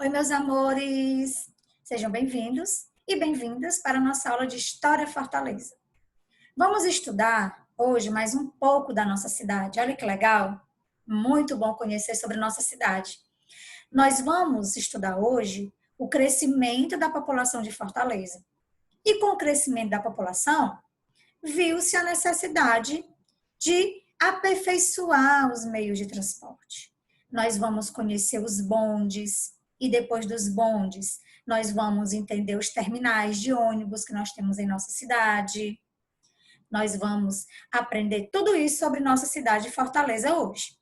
Oi, meus amores! Sejam bem-vindos e bem-vindas para a nossa aula de História Fortaleza. Vamos estudar hoje mais um pouco da nossa cidade. Olha que legal! Muito bom conhecer sobre a nossa cidade. Nós vamos estudar hoje o crescimento da população de Fortaleza. E com o crescimento da população, viu-se a necessidade de aperfeiçoar os meios de transporte. Nós vamos conhecer os bondes e depois dos bondes, nós vamos entender os terminais de ônibus que nós temos em nossa cidade. Nós vamos aprender tudo isso sobre nossa cidade de Fortaleza hoje.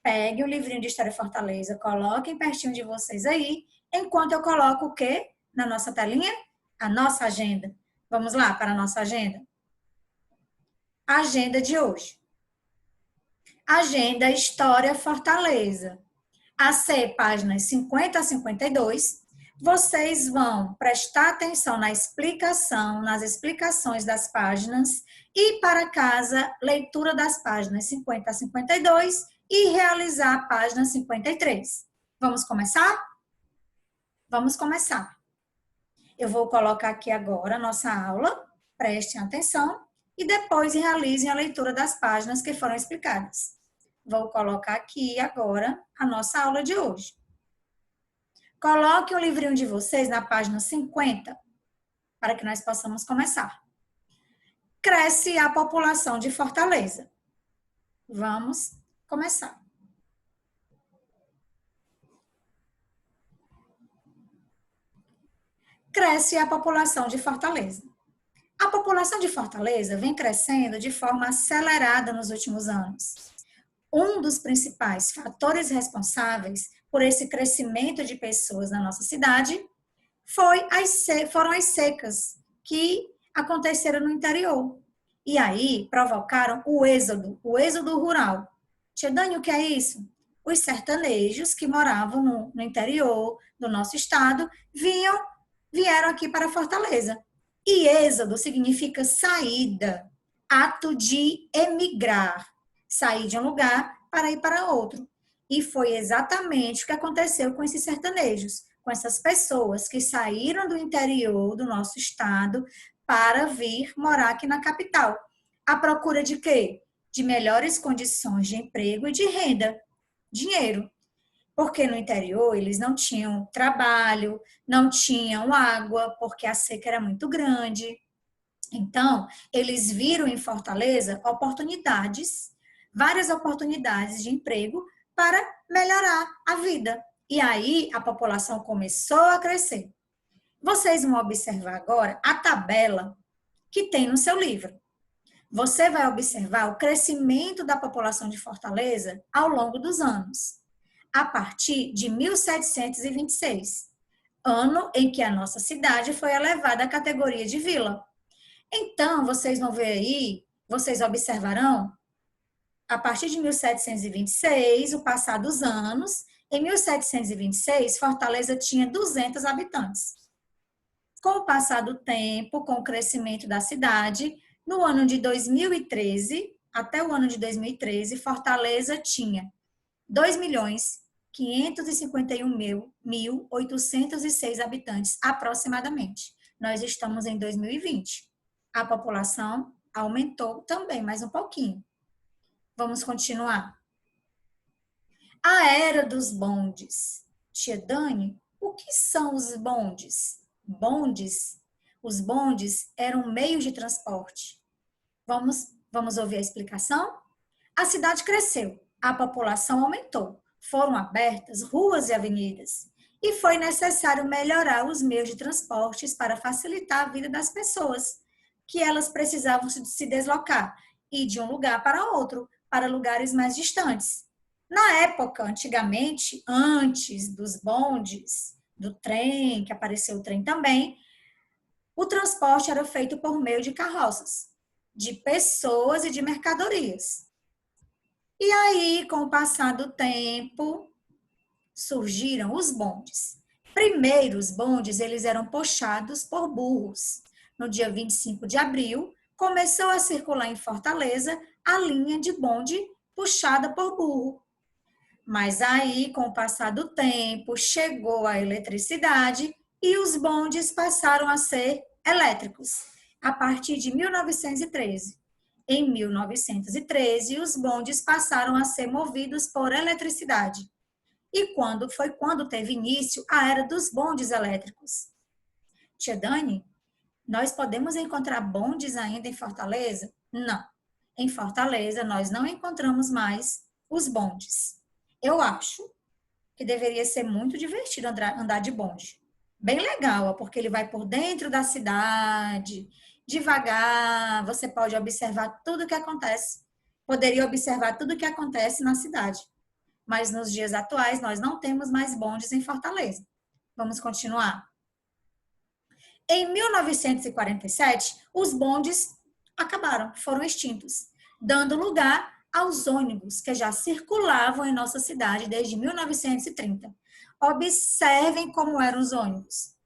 Pegue o livrinho de História Fortaleza, coloquem pertinho de vocês aí, enquanto eu coloco o quê na nossa telinha? A nossa agenda. Vamos lá para a nossa agenda? Agenda de hoje. Agenda História Fortaleza. AC, páginas 50 a 52. Vocês vão prestar atenção na explicação, nas explicações das páginas e para casa, leitura das páginas 50 a 52 e realizar a página 53. Vamos começar? Vamos começar. Eu vou colocar aqui agora a nossa aula, prestem atenção e depois realizem a leitura das páginas que foram explicadas. Vou colocar aqui agora a nossa aula de hoje. Coloque o livrinho de vocês na página 50, para que nós possamos começar. Cresce a população de Fortaleza. Vamos começar. Cresce a população de Fortaleza. A população de Fortaleza vem crescendo de forma acelerada nos últimos anos. Um dos principais fatores responsáveis por esse crescimento de pessoas na nossa cidade foram as secas que aconteceram no interior. E aí provocaram o êxodo rural. Tia Dani, o que é isso? Os sertanejos que moravam no interior do nosso estado vieram aqui para Fortaleza. E êxodo significa saída, ato de emigrar. Sair de um lugar para ir para outro. E foi exatamente o que aconteceu com esses sertanejos, com essas pessoas que saíram do interior do nosso estado para vir morar aqui na capital. À procura de quê? De melhores condições de emprego e de renda, dinheiro. Porque no interior eles não tinham trabalho, não tinham água, porque a seca era muito grande. Então, eles viram em Fortaleza várias oportunidades de emprego para melhorar a vida. E aí a população começou a crescer. Vocês vão observar agora a tabela que tem no seu livro. Você vai observar o crescimento da população de Fortaleza ao longo dos anos, a partir de 1726, ano em que a nossa cidade foi elevada à categoria de vila. Então, vocês vão ver aí, vocês observarão, a partir de 1726, o passar dos anos, em 1726, Fortaleza tinha 200 habitantes. Com o passar do tempo, com o crescimento da cidade, no ano de 2013, até o ano de 2013, Fortaleza tinha 2.551.806 habitantes, aproximadamente. Nós estamos em 2020. A população aumentou também, mais um pouquinho. Vamos continuar. A era dos bondes. Tia Dani, o que são os bondes? Os bondes eram meios de transporte. Vamos ouvir a explicação? A cidade cresceu, a população aumentou, foram abertas ruas e avenidas, e foi necessário melhorar os meios de transportes para facilitar a vida das pessoas, que elas precisavam se deslocar, ir de um lugar para outro, para lugares mais distantes. Na época, antigamente, antes dos bondes, do trem, que apareceu o trem também, o transporte era feito por meio de carroças, de pessoas e de mercadorias. E aí, com o passar do tempo, surgiram os bondes. Primeiro, os bondes eles eram puxados por burros. No dia 25 de abril, começou a circular em Fortaleza a linha de bonde puxada por burro. Mas aí, com o passar do tempo, chegou a eletricidade e os bondes passaram a ser elétricos, a partir de 1913. Em 1913, os bondes passaram a ser movidos por eletricidade. E quando teve início a era dos bondes elétricos. Tia Dani, nós podemos encontrar bondes ainda em Fortaleza? Não. Em Fortaleza, nós não encontramos mais os bondes. Eu acho que deveria ser muito divertido andar de bonde. Bem legal, porque ele vai por dentro da cidade, devagar, você pode observar tudo o que acontece. Poderia observar tudo o que acontece na cidade. Mas nos dias atuais, nós não temos mais bondes em Fortaleza. Vamos continuar. Em 1947, os bondes acabaram, foram extintos, dando lugar aos ônibus que já circulavam em nossa cidade desde 1930. Observem como eram os ônibus.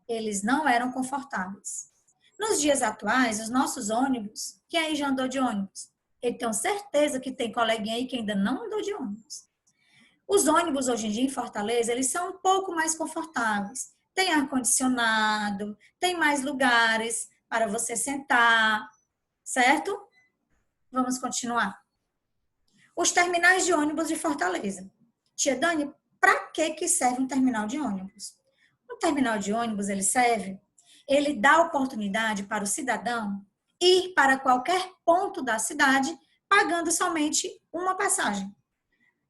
Eles não eram confortáveis. Nos dias atuais, os nossos ônibus, quem aí já andou de ônibus? Eu tenho certeza que tem coleguinha aí que ainda não andou de ônibus. Os ônibus hoje em dia em Fortaleza, eles são um pouco mais confortáveis. Tem ar-condicionado, tem mais lugares para você sentar, certo? Vamos continuar. Os terminais de ônibus de Fortaleza. Tia Dani, para que serve um terminal de ônibus? Um terminal de ônibus, ele dá oportunidade para o cidadão ir para qualquer ponto da cidade pagando somente uma passagem.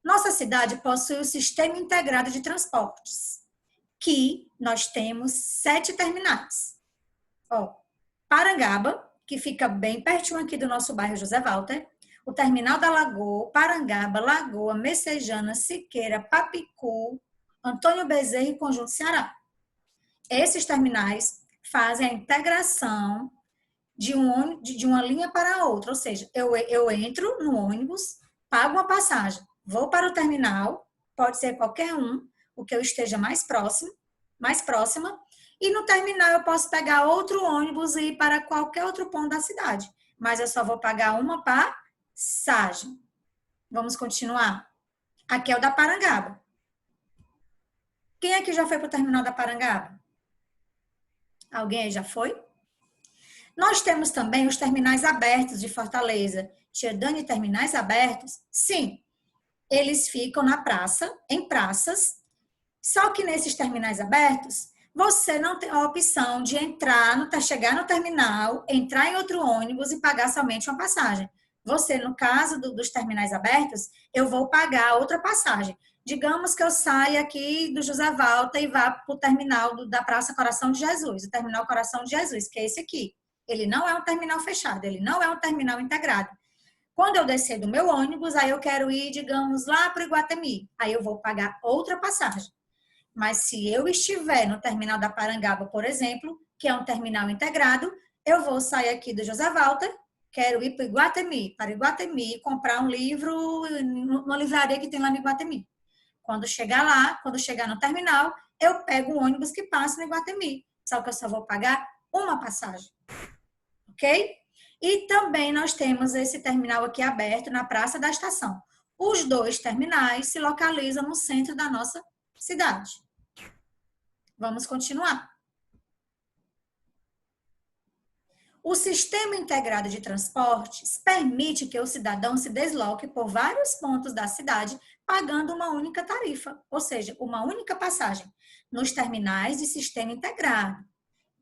Nossa cidade possui o Sistema Integrado de Transportes, que nós temos 7 terminais. Parangaba, que fica bem pertinho aqui do nosso bairro José Walter, o Terminal da Lagoa, Parangaba, Lagoa, Messejana, Siqueira, Papicu, Antônio Bezerra e Conjunto Ceará. Esses terminais fazem a integração de uma linha para a outra, ou seja, eu entro no ônibus, pago uma passagem, vou para o terminal, pode ser qualquer um, o que eu esteja mais próxima, e no terminal eu posso pegar outro ônibus e ir para qualquer outro ponto da cidade, mas eu só vou pagar uma passagem. Vamos continuar? Aqui é o da Parangaba. Quem aqui já foi para o terminal da Parangaba? Alguém aí já foi? Nós temos também os terminais abertos de Fortaleza. Tia Dani, terminais abertos? Sim, eles ficam na praça, em praças, só que nesses terminais abertos, você não tem a opção de chegar no terminal, entrar em outro ônibus e pagar somente uma passagem. Você, no caso dos terminais abertos, eu vou pagar outra passagem. Digamos que eu saia aqui do José Walter e vá para o terminal da Praça Coração de Jesus, o terminal Coração de Jesus, que é esse aqui. Ele não é um terminal fechado, ele não é um terminal integrado. Quando eu descer do meu ônibus, aí eu quero ir, digamos, lá para o Iguatemi. Aí eu vou pagar outra passagem. Mas se eu estiver no terminal da Parangaba, por exemplo, que é um terminal integrado, eu vou sair aqui do José Walter, quero ir para Iguatemi, comprar um livro numa livraria que tem lá no Iguatemi. Quando chegar no terminal, eu pego um ônibus que passa no Iguatemi. Só que eu só vou pagar uma passagem. Ok? E também nós temos esse terminal aqui aberto na Praça da Estação. Os 2 terminais se localizam no centro da nossa cidade. Vamos continuar. O Sistema Integrado de Transportes permite que o cidadão se desloque por vários pontos da cidade pagando uma única tarifa, ou seja, uma única passagem, nos terminais de sistema integrado,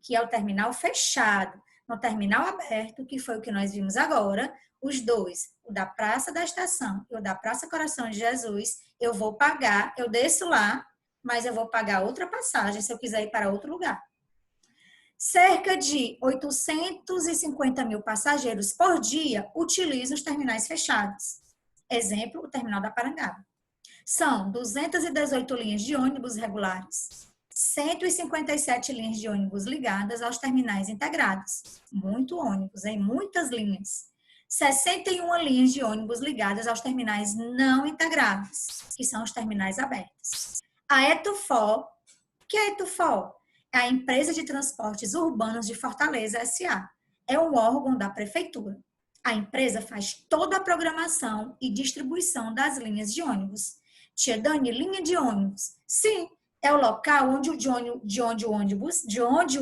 que é o terminal fechado. No terminal aberto, que foi o que nós vimos agora, os 2, o da Praça da Estação e o da Praça Coração de Jesus, eu vou pagar, eu desço lá, mas eu vou pagar outra passagem se eu quiser ir para outro lugar. Cerca de 850 mil passageiros por dia utilizam os terminais fechados. Exemplo, o terminal da Parangaba. São 218 linhas de ônibus regulares, 157 linhas de ônibus ligadas aos terminais integrados. Muito ônibus, hein? Muitas linhas. 61 linhas de ônibus ligadas aos terminais não integrados, que são os terminais abertos. A Etufor, que é a Etufor? É a Empresa de Transportes Urbanos de Fortaleza, S.A. É um órgão da prefeitura. A empresa faz toda a programação e distribuição das linhas de ônibus. Tia Dani, linha de ônibus. Sim, é o local onde o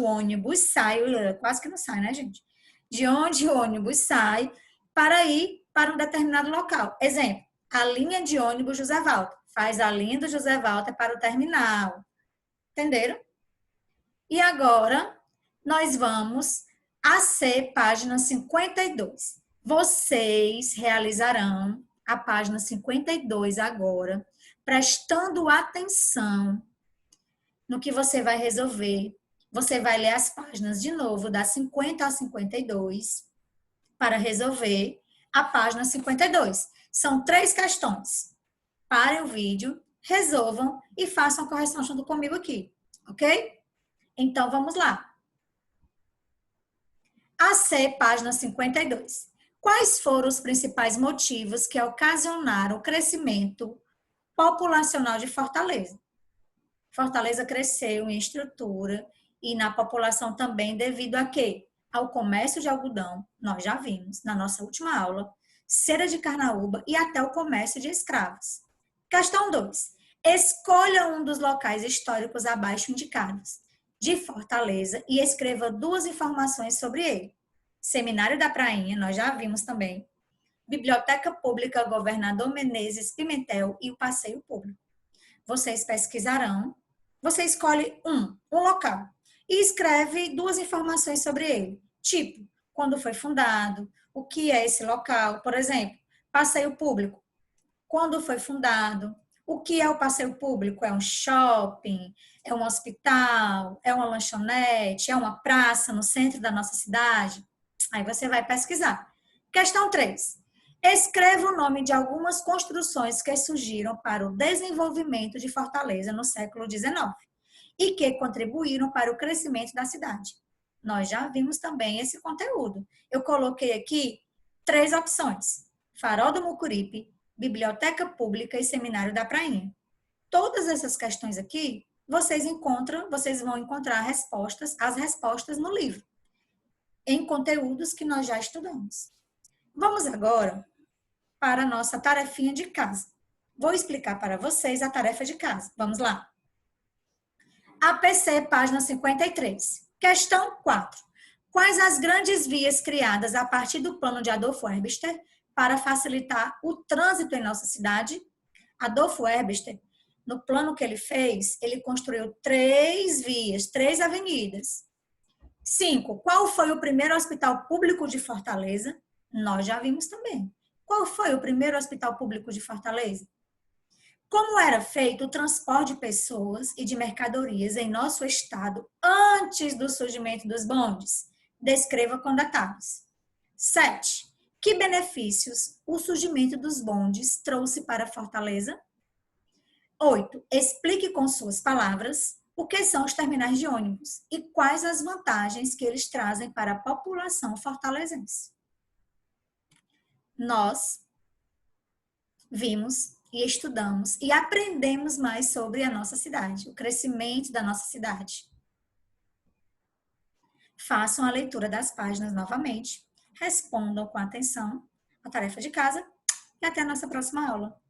ônibus sai, quase que não sai, né, gente? De onde o ônibus sai para ir para um determinado local. Exemplo, a linha de ônibus José Walter. Faz a linha do José Walter para o terminal. Entenderam? E agora, nós vamos a C, página 52. Vocês realizarão a página 52 agora, prestando atenção no que você vai resolver. Você vai ler as páginas de novo, da 50 a 52, para resolver a página 52. São 3 questões. Parem o vídeo, resolvam e façam a correção junto comigo aqui, ok? Então, vamos lá. AC, página 52. Quais foram os principais motivos que ocasionaram o crescimento populacional de Fortaleza? Fortaleza cresceu em estrutura e na população também devido a quê? Ao comércio de algodão, nós já vimos na nossa última aula, cera de carnaúba e até o comércio de escravos. Questão 2. Escolha um dos locais históricos abaixo indicados de Fortaleza e escreva 2 informações sobre ele. Seminário da Prainha, nós já vimos também. Biblioteca Pública Governador Menezes Pimentel e o Passeio Público. Vocês pesquisarão, você escolhe um local e escreve 2 informações sobre ele. Tipo, quando foi fundado, o que é esse local, por exemplo, Passeio Público. Quando foi fundado, o que é o passeio público? É um shopping, é um hospital, é uma lanchonete, é uma praça no centro da nossa cidade? Aí você vai pesquisar. Questão 3. Escreva o nome de algumas construções que surgiram para o desenvolvimento de Fortaleza no século XIX e que contribuíram para o crescimento da cidade. Nós já vimos também esse conteúdo. Eu coloquei aqui 3 opções. Farol do Mucuripe, Biblioteca Pública e Seminário da Prainha. Todas essas questões aqui, vocês vão encontrar as respostas no livro, em conteúdos que nós já estudamos. Vamos agora para a nossa tarefinha de casa. Vou explicar para vocês a tarefa de casa. Vamos lá. APC, página 53. Questão 4. Quais as grandes vias criadas a partir do plano de Adolfo Erbster para facilitar o trânsito em nossa cidade? Adolfo Erbster, no plano que ele fez, ele construiu 3 vias, 3 avenidas. 5. Qual foi o primeiro hospital público de Fortaleza? Nós já vimos também. Qual foi o primeiro hospital público de Fortaleza? Como era feito o transporte de pessoas e de mercadorias em nosso estado antes do surgimento dos bondes? Descreva com detalhes. 7. Que benefícios o surgimento dos bondes trouxe para Fortaleza? 8. Explique com suas palavras o que são os terminais de ônibus e quais as vantagens que eles trazem para a população fortalezense. Nós vimos e estudamos e aprendemos mais sobre a nossa cidade, o crescimento da nossa cidade. Façam a leitura das páginas novamente, respondam com atenção a tarefa de casa e até a nossa próxima aula.